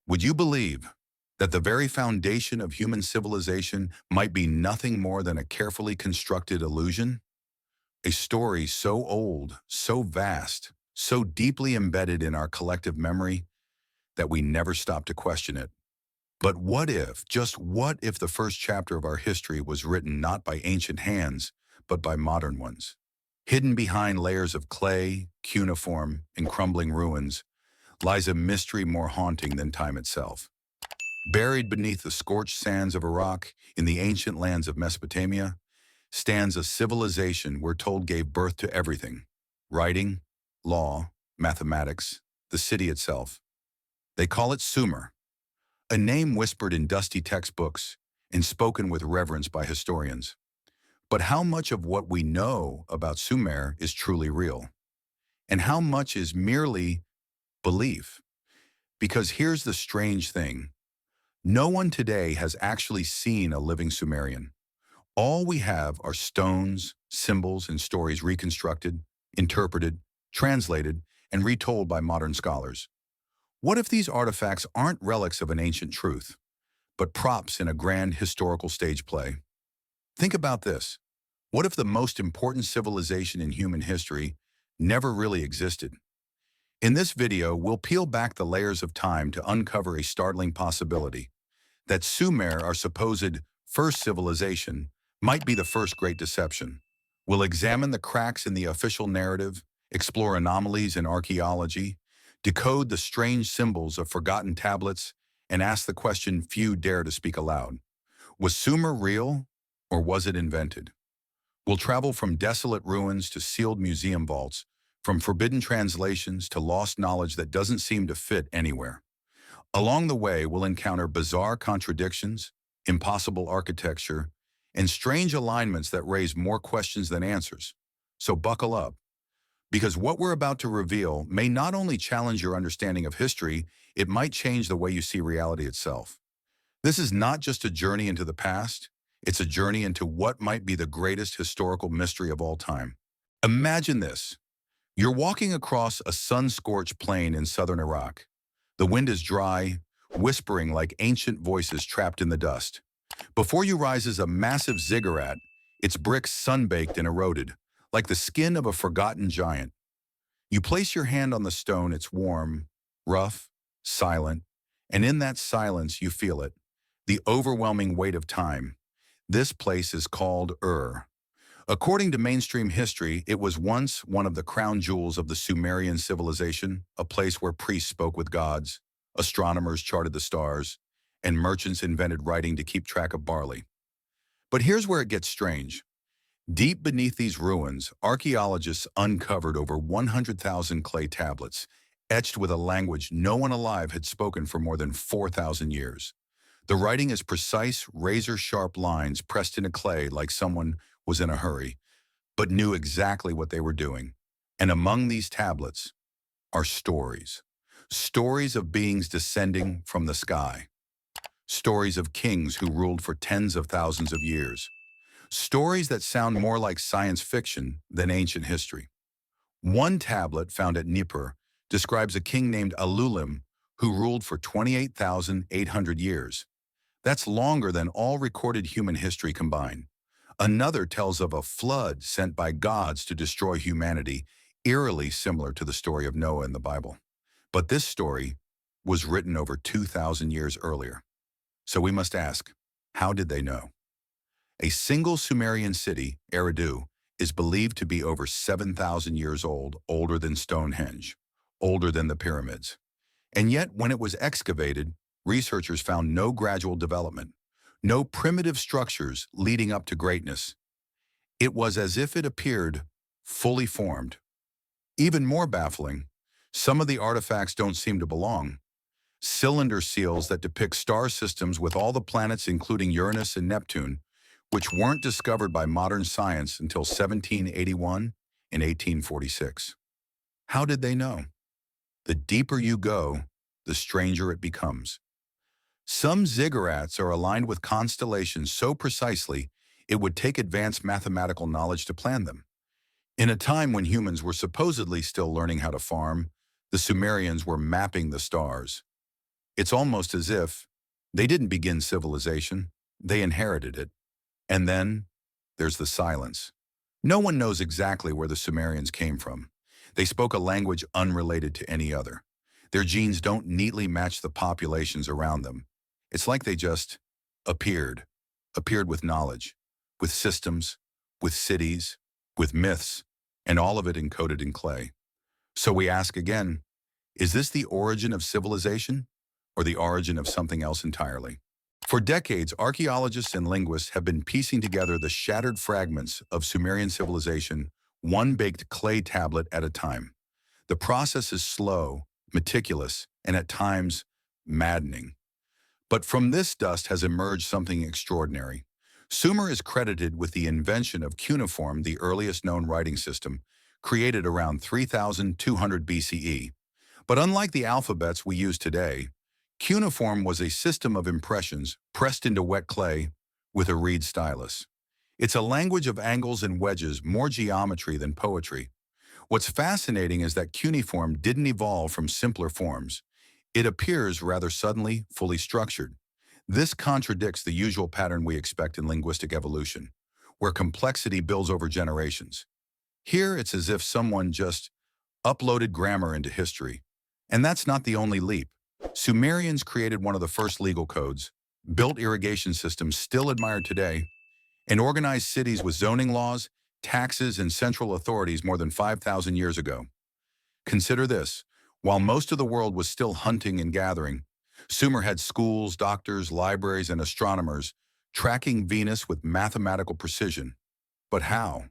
Would you believe that the very foundation of human civilization might be nothing more than a carefully constructed illusion? A story so old, so vast, so deeply embedded in our collective memory that we never stop to question it. But what if, just what if the first chapter of our history was written not by ancient hands, but by modern ones? Hidden behind layers of clay, cuneiform, and crumbling ruins lies a mystery more haunting than time itself. Buried beneath the scorched sands of Iraq in the ancient lands of Mesopotamia stands a civilization we're told gave birth to everything: writing, law, mathematics, the city itself. They call it Sumer, a name whispered in dusty textbooks and spoken with reverence by historians. But how much of what we know about Sumer is truly real? And how much is merely belief? Because here's the strange thing. No one today has actually seen a living Sumerian. All we have are stones, symbols, and stories reconstructed, interpreted, translated, and retold by modern scholars. What if these artifacts aren't relics of an ancient truth, but props in a grand historical stage play? Think about this. What if the most important civilization in human history never really existed? In this video, we'll peel back the layers of time to uncover a startling possibility: that Sumer, our supposed first civilization, might be the first great deception. We'll examine the cracks in the official narrative, explore anomalies in archaeology, decode the strange symbols of forgotten tablets, and ask the question few dare to speak aloud. Was Sumer real, or was it invented? We'll travel from desolate ruins to sealed museum vaults, from forbidden translations to lost knowledge that doesn't seem to fit anywhere. Along the way, we'll encounter bizarre contradictions, impossible architecture, and strange alignments that raise more questions than answers. So buckle up, because what we're about to reveal may not only challenge your understanding of history, it might change the way you see reality itself. This is not just a journey into the past, it's a journey into what might be the greatest historical mystery of all time. Imagine this. You're walking across a sun-scorched plain in southern Iraq. The wind is dry, whispering like ancient voices trapped in the dust. Before you rises a massive ziggurat, its bricks sun-baked and eroded, like the skin of a forgotten giant. You place your hand on the stone, it's warm, rough, silent, and in that silence you feel it, the overwhelming weight of time. This place is called Ur. According to mainstream history, it was once one of the crown jewels of the Sumerian civilization, a place where priests spoke with gods, astronomers charted the stars, and merchants invented writing to keep track of barley. But here's where it gets strange. Deep beneath these ruins, archaeologists uncovered over 100,000 clay tablets, etched with a language no one alive had spoken for more than 4,000 years. The writing is precise, razor-sharp lines pressed into clay like someone was in a hurry, but knew exactly what they were doing. And among these tablets are stories. Stories of beings descending from the sky. Stories of kings who ruled for tens of thousands of years. Stories that sound more like science fiction than ancient history. One tablet found at Nippur describes a king named Alulim who ruled for 28,800 years. That's longer than all recorded human history combined. Another tells of a flood sent by gods to destroy humanity, eerily similar to the story of Noah in the Bible. But this story was written over 2,000 years earlier. So we must ask, how did they know? A single Sumerian city, Eridu, is believed to be over 7,000 years old, older than Stonehenge, older than the pyramids. And yet, when it was excavated, researchers found no gradual development, no primitive structures leading up to greatness. It was as if it appeared fully formed. Even more baffling, some of the artifacts don't seem to belong. Cylinder seals that depict star systems with all the planets including Uranus and Neptune, which weren't discovered by modern science until 1781 and 1846. How did they know? The deeper you go, the stranger it becomes. Some ziggurats are aligned with constellations so precisely it would take advanced mathematical knowledge to plan them. In a time when humans were supposedly still learning how to farm, the Sumerians were mapping the stars. It's almost as if they didn't begin civilization, they inherited it. And then there's the silence. No one knows exactly where the Sumerians came from. They spoke a language unrelated to any other. Their genes don't neatly match the populations around them. It's like they just appeared, appeared with knowledge, with systems, with cities, with myths, and all of it encoded in clay. So we ask again, is this the origin of civilization or the origin of something else entirely? For decades, archaeologists and linguists have been piecing together the shattered fragments of Sumerian civilization, one baked clay tablet at a time. The process is slow, meticulous, and at times maddening. But from this dust has emerged something extraordinary. Sumer is credited with the invention of cuneiform, the earliest known writing system, created around 3200 BCE. But unlike the alphabets we use today, cuneiform was a system of impressions pressed into wet clay with a reed stylus. It's a language of angles and wedges, more geometry than poetry. What's fascinating is that cuneiform didn't evolve from simpler forms. It appears rather suddenly, fully structured. This contradicts the usual pattern we expect in linguistic evolution, where complexity builds over generations. Here, it's as if someone just uploaded grammar into history. And that's not the only leap. Sumerians created one of the first legal codes, built irrigation systems still admired today, and organized cities with zoning laws, taxes, and central authorities more than 5,000 years ago. Consider this. While most of the world was still hunting and gathering, Sumer had schools, doctors, libraries, and astronomers tracking Venus with mathematical precision. But how?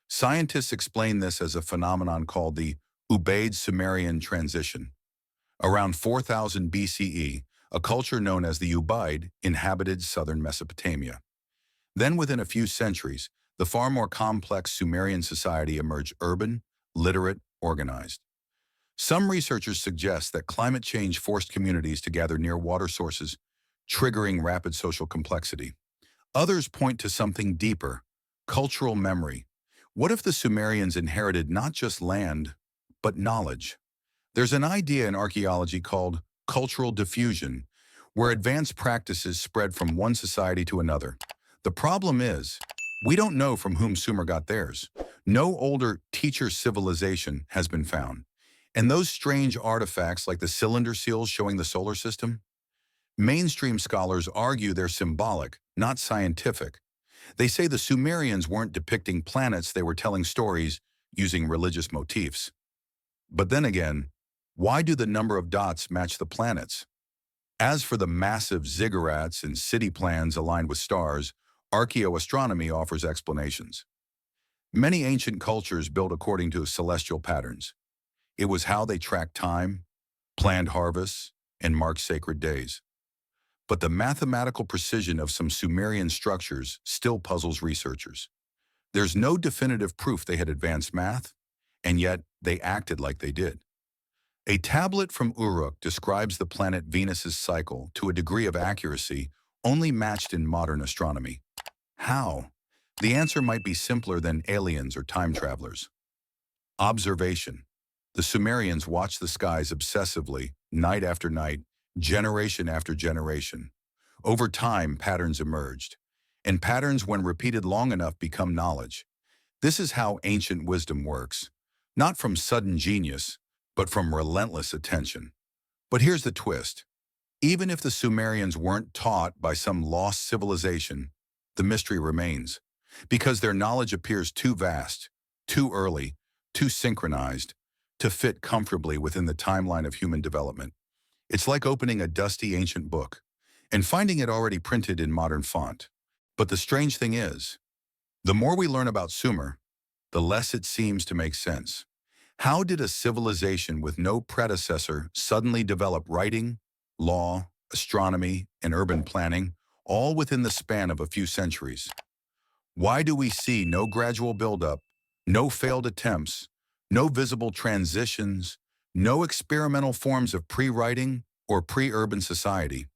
Scientists explain this as a phenomenon called the Ubaid-Sumerian transition. Around 4000 BCE, a culture known as the Ubaid inhabited southern Mesopotamia. Then within a few centuries, the far more complex Sumerian society emerged urban, literate, organized. Some researchers suggest that climate change forced communities to gather near water sources, triggering rapid social complexity. Others point to something deeper, cultural memory. What if the Sumerians inherited not just land, but knowledge? There's an idea in archaeology called cultural diffusion, where advanced practices spread from one society to another. The problem is, we don't know from whom Sumer got theirs. No older teacher civilization has been found. And those strange artifacts like the cylinder seals showing the solar system? Mainstream scholars argue they're symbolic, not scientific. They say the Sumerians weren't depicting planets, they were telling stories using religious motifs. But then again, why do the number of dots match the planets? As for the massive ziggurats and city plans aligned with stars, archaeoastronomy offers explanations. Many ancient cultures built according to celestial patterns. It was how they tracked time, planned harvests, and marked sacred days. But the mathematical precision of some Sumerian structures still puzzles researchers. There's no definitive proof they had advanced math, and yet they acted like they did. A tablet from Uruk describes the planet Venus's cycle to a degree of accuracy only matched in modern astronomy. How? The answer might be simpler than aliens or time travelers. Observation. The Sumerians watched the skies obsessively, night after night, generation after generation. Over time, patterns emerged. And patterns, when repeated long enough, become knowledge. This is how ancient wisdom works. Not from sudden genius, but from relentless attention. But here's the twist. Even if the Sumerians weren't taught by some lost civilization, the mystery remains. Because their knowledge appears too vast, too early, too synchronized, to fit comfortably within the timeline of human development. It's like opening a dusty ancient book and finding it already printed in modern font. But the strange thing is, the more we learn about Sumer, the less it seems to make sense. How did a civilization with no predecessor suddenly develop writing, law, astronomy, and urban planning, all within the span of a few centuries? Why do we see no gradual buildup, no failed attempts, no visible transitions, no experimental forms of pre-writing or pre-urban society?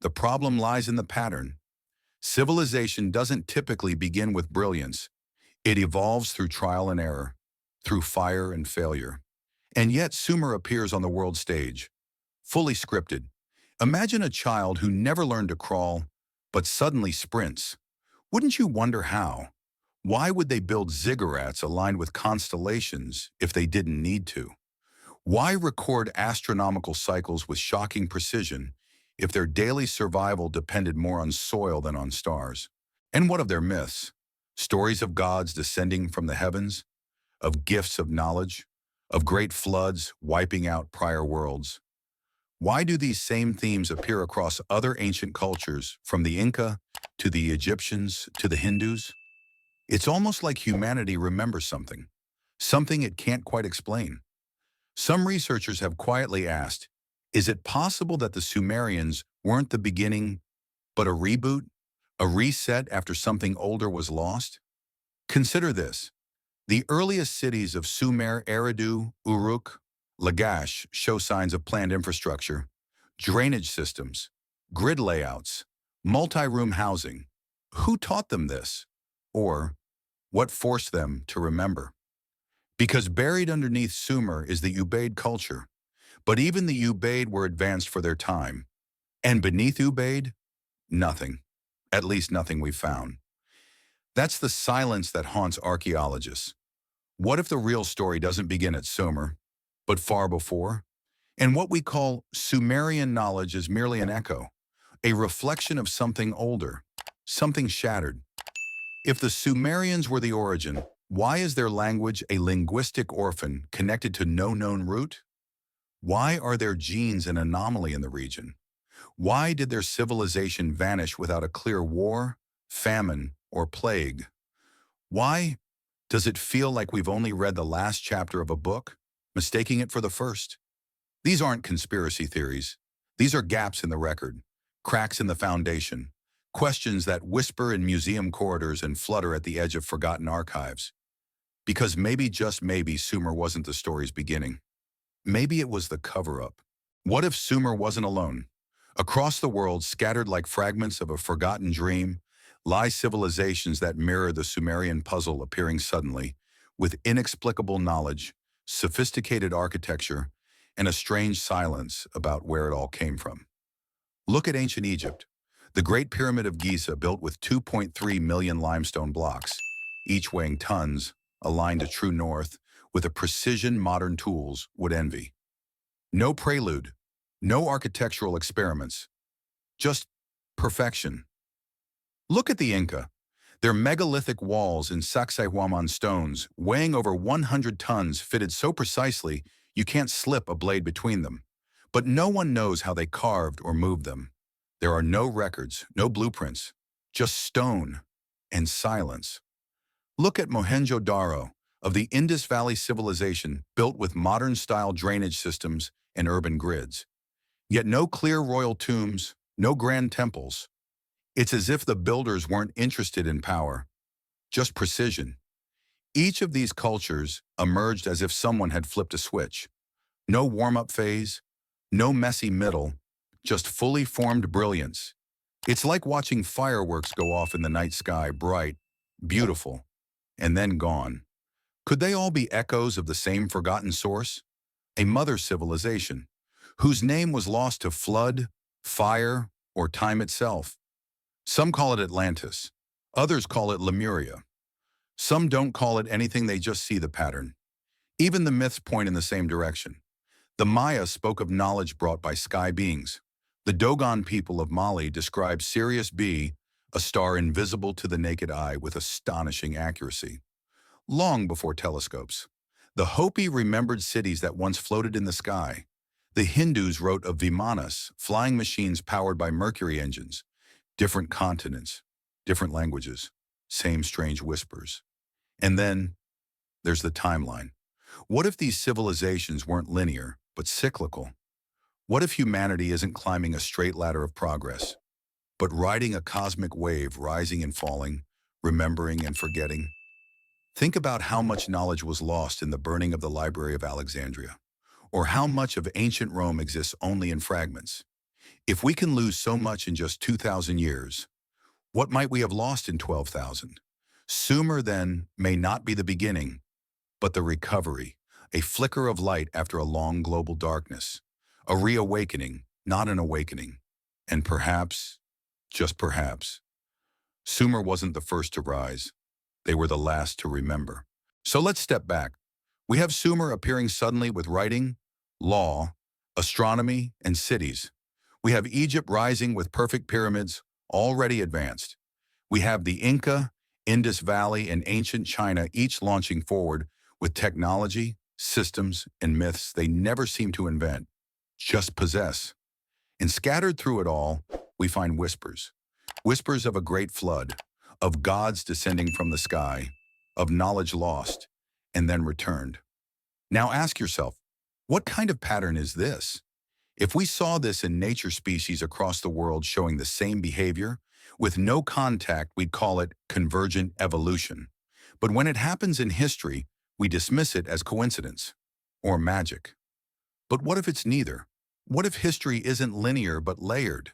The problem lies in the pattern. Civilization doesn't typically begin with brilliance. It evolves through trial and error, through fire and failure. And yet Sumer appears on the world stage, fully scripted. Imagine a child who never learned to crawl, but suddenly sprints. Wouldn't you wonder how? Why would they build ziggurats aligned with constellations if they didn't need to? Why record astronomical cycles with shocking precision if their daily survival depended more on soil than on stars? And what of their myths? Stories of gods descending from the heavens, of gifts of knowledge, of great floods wiping out prior worlds. Why do these same themes appear across other ancient cultures, from the Inca to the Egyptians to the Hindus? It's almost like humanity remembers something it can't quite explain. Some researchers have quietly asked, is it possible that the Sumerians weren't the beginning, but a reboot, a reset after something older was lost? Consider this. The earliest cities of Sumer, Eridu, Uruk, Lagash show signs of planned infrastructure, drainage systems, grid layouts, multi-room housing. Who taught them this? Or what forced them to remember? Because buried underneath Sumer is the Ubaid culture, but even the Ubaid were advanced for their time. And beneath Ubaid, nothing. At least nothing we've found. That's the silence that haunts archaeologists. What if the real story doesn't begin at Sumer, but far before? And what we call Sumerian knowledge is merely an echo, a reflection of something older, something shattered. If the Sumerians were the origin, why is their language a linguistic orphan connected to no known root? Why are their genes an anomaly in the region? Why did their civilization vanish without a clear war, famine, or plague? Why does it feel like we've only read the last chapter of a book, mistaking it for the first? These aren't conspiracy theories. These are gaps in the record, cracks in the foundation, questions that whisper in museum corridors and flutter at the edge of forgotten archives. Because maybe, just maybe, Sumer wasn't the story's beginning. Maybe it was the cover-up. What if Sumer wasn't alone? Across the world, scattered like fragments of a forgotten dream, lie civilizations that mirror the Sumerian puzzle, appearing suddenly, with inexplicable knowledge, sophisticated architecture, and a strange silence about where it all came from. Look at ancient Egypt. The Great Pyramid of Giza, built with 2.3 million limestone blocks, each weighing tons, aligned to true north, with a precision modern tools would envy. No prelude, no architectural experiments, just perfection. Look at the Inca. Their megalithic walls in Sacsayhuaman stones, weighing over 100 tons, fitted so precisely you can't slip a blade between them. But no one knows how they carved or moved them. There are no records, no blueprints, just stone and silence. Look at Mohenjo-Daro, of the Indus Valley civilization, built with modern-style drainage systems and urban grids. Yet no clear royal tombs, no grand temples. It's as if the builders weren't interested in power, just precision. Each of these cultures emerged as if someone had flipped a switch. No warm-up phase, no messy middle, just fully formed brilliance. It's like watching fireworks go off in the night sky, bright, beautiful, and then gone. Could they all be echoes of the same forgotten source? A mother civilization, whose name was lost to flood, fire, or time itself. Some call it Atlantis. Others call it Lemuria. Some don't call it anything, they just see the pattern. Even the myths point in the same direction. The Maya spoke of knowledge brought by sky beings. The Dogon people of Mali describe Sirius B, a star invisible to the naked eye, with astonishing accuracy. Long before telescopes, the Hopi remembered cities that once floated in the sky. The Hindus wrote of Vimanas, flying machines powered by mercury engines. Different continents, different languages, same strange whispers. And then there's the timeline. What if these civilizations weren't linear, but cyclical? What if humanity isn't climbing a straight ladder of progress, but riding a cosmic wave, rising and falling, remembering and forgetting? Think about how much knowledge was lost in the burning of the Library of Alexandria, or how much of ancient Rome exists only in fragments. If we can lose so much in just 2,000 years, what might we have lost in 12,000? Sumer, then, may not be the beginning, but the recovery, a flicker of light after a long global darkness, a reawakening, not an awakening. And perhaps, just perhaps, Sumer wasn't the first to rise. They were the last to remember. So let's step back. We have Sumer appearing suddenly with writing, law, astronomy, and cities. We have Egypt rising with perfect pyramids, already advanced. We have the Inca, Indus Valley, and ancient China each launching forward with technology, systems, and myths they never seem to invent, just possess. And scattered through it all, we find whispers. Whispers of a great flood, of gods descending from the sky, of knowledge lost and then returned. Now ask yourself, what kind of pattern is this? If we saw this in nature species across the world showing the same behavior, with no contact, we'd call it convergent evolution. But when it happens in history, we dismiss it as coincidence or magic. But what if it's neither? What if history isn't linear but layered?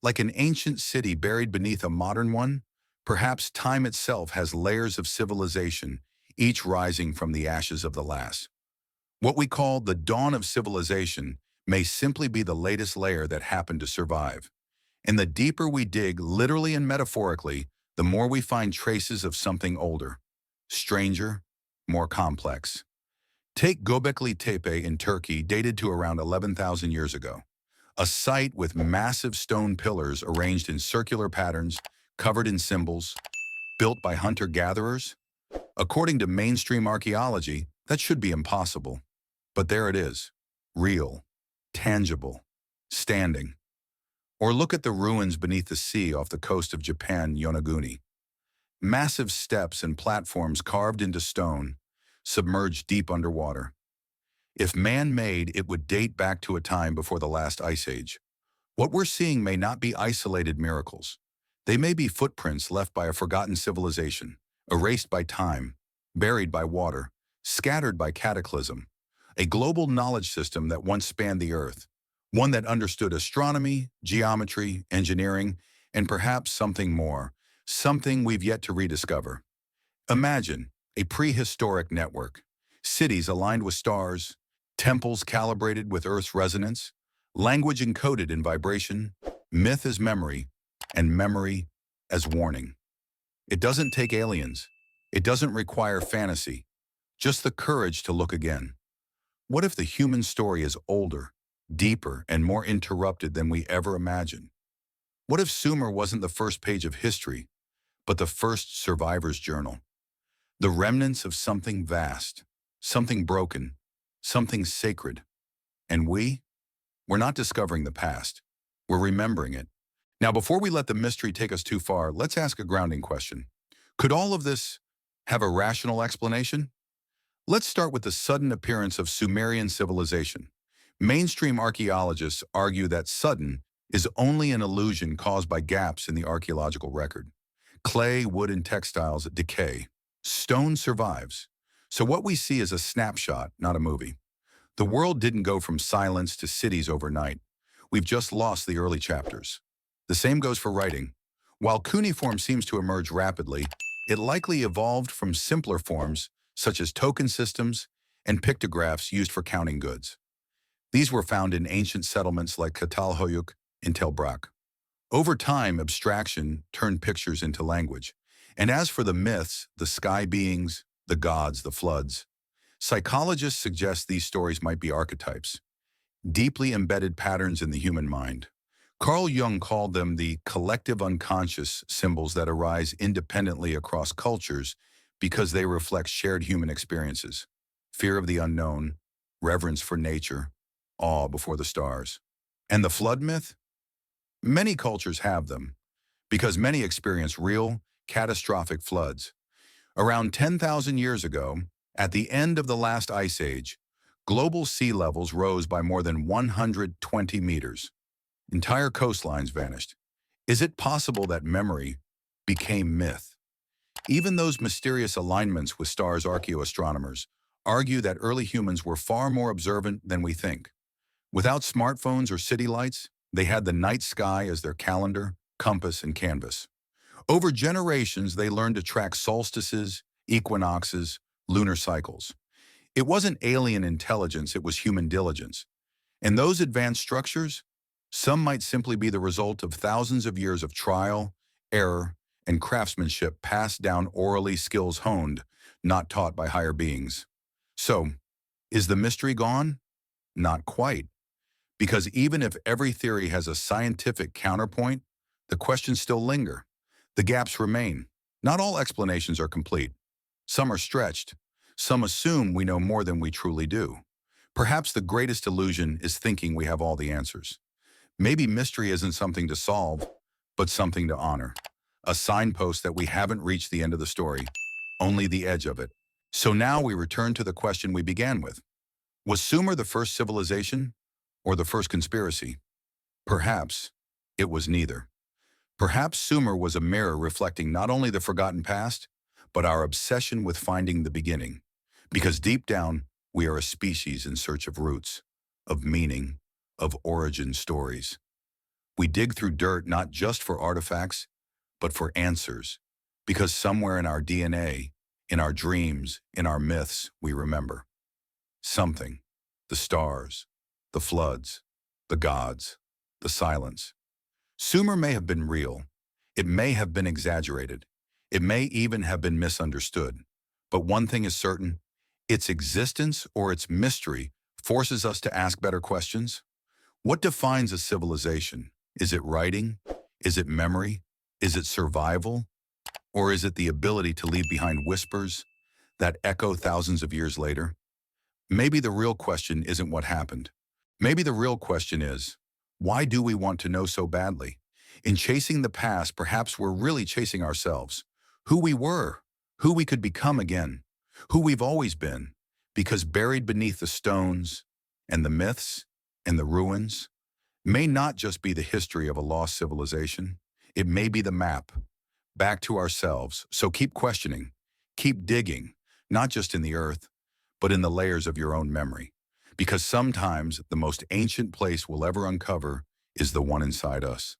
Like an ancient city buried beneath a modern one, perhaps time itself has layers of civilization, each rising from the ashes of the last. What we call the dawn of civilization may simply be the latest layer that happened to survive. And the deeper we dig, literally and metaphorically, the more we find traces of something older, stranger, more complex. Take Göbekli Tepe in Turkey, dated to around 11,000 years ago. A site with massive stone pillars arranged in circular patterns, covered in symbols, built by hunter-gatherers. According to mainstream archaeology, that should be impossible. But there it is, real, tangible, standing. Or look at the ruins beneath the sea off the coast of Japan, Yonaguni. Massive steps and platforms carved into stone, submerged deep underwater. If man-made, it would date back to a time before the last ice age. What we're seeing may not be isolated miracles. They may be footprints left by a forgotten civilization, erased by time, buried by water, scattered by cataclysm. A global knowledge system that once spanned the earth, one that understood astronomy, geometry, engineering, and perhaps something more, something we've yet to rediscover. Imagine a prehistoric network, cities aligned with stars, temples calibrated with Earth's resonance, language encoded in vibration, myth as memory, and memory as warning. It doesn't take aliens. It doesn't require fantasy, just the courage to look again. What if the human story is older, deeper, and more interrupted than we ever imagined? What if Sumer wasn't the first page of history, but the first survivor's journal? The remnants of something vast, something broken, something sacred. And we're not discovering the past. We're remembering it. Now, before we let the mystery take us too far, let's ask a grounding question. Could all of this have a rational explanation? Let's start with the sudden appearance of Sumerian civilization. Mainstream archaeologists argue that sudden is only an illusion caused by gaps in the archaeological record. Clay, wood, and textiles decay. Stone survives. So what we see is a snapshot, not a movie. The world didn't go from silence to cities overnight. We've just lost the early chapters. The same goes for writing. While cuneiform seems to emerge rapidly, it likely evolved from simpler forms such as token systems and pictographs used for counting goods. These were found in ancient settlements like Catalhoyuk and Tel Brak. Over time, abstraction turned pictures into language. And as for the myths, the sky beings, the gods, the floods, psychologists suggest these stories might be archetypes, deeply embedded patterns in the human mind. Carl Jung called them the collective unconscious symbols that arise independently across cultures because they reflect shared human experiences, fear of the unknown, reverence for nature, awe before the stars. And the flood myth? Many cultures have them, because many experience real, catastrophic floods. Around 10,000 years ago, at the end of the last ice age, global sea levels rose by more than 120 meters. Entire coastlines vanished. Is it possible that memory became myth? Even those mysterious alignments with stars, archaeoastronomers argue that early humans were far more observant than we think. Without smartphones or city lights, they had the night sky as their calendar, compass, and canvas. Over generations, they learned to track solstices, equinoxes, lunar cycles. It wasn't alien intelligence, it was human diligence. And those advanced structures? Some might simply be the result of thousands of years of trial, error, and craftsmanship passed down orally, skills honed, not taught by higher beings. So, is the mystery gone? Not quite. Because even if every theory has a scientific counterpoint, the questions still linger. The gaps remain. Not all explanations are complete. Some are stretched. Some assume we know more than we truly do. Perhaps the greatest illusion is thinking we have all the answers. Maybe mystery isn't something to solve, but something to honor. A signpost that we haven't reached the end of the story, only the edge of it. So now we return to the question we began with. Was Sumer the first civilization or the first conspiracy? Perhaps it was neither. Perhaps Sumer was a mirror reflecting not only the forgotten past, but our obsession with finding the beginning. Because deep down, we are a species in search of roots, of meaning, of origin stories. We dig through dirt not just for artifacts, but for answers. Because somewhere in our DNA, in our dreams, in our myths, we remember something. The stars, the floods, the gods, the silence. Sumer may have been real. It may have been exaggerated. It may even have been misunderstood. But one thing is certain, its existence or its mystery forces us to ask better questions. What defines a civilization? Is it writing? Is it memory? Is it survival? Or is it the ability to leave behind whispers that echo thousands of years later? Maybe the real question isn't what happened. Maybe the real question is, why do we want to know so badly? In chasing the past, perhaps we're really chasing ourselves. Who we were, who we could become again, who we've always been. Because buried beneath the stones and the myths and the ruins may not just be the history of a lost civilization. It may be the map back to ourselves. So keep questioning, keep digging, not just in the earth, but in the layers of your own memory. Because sometimes the most ancient place we'll ever uncover is the one inside us.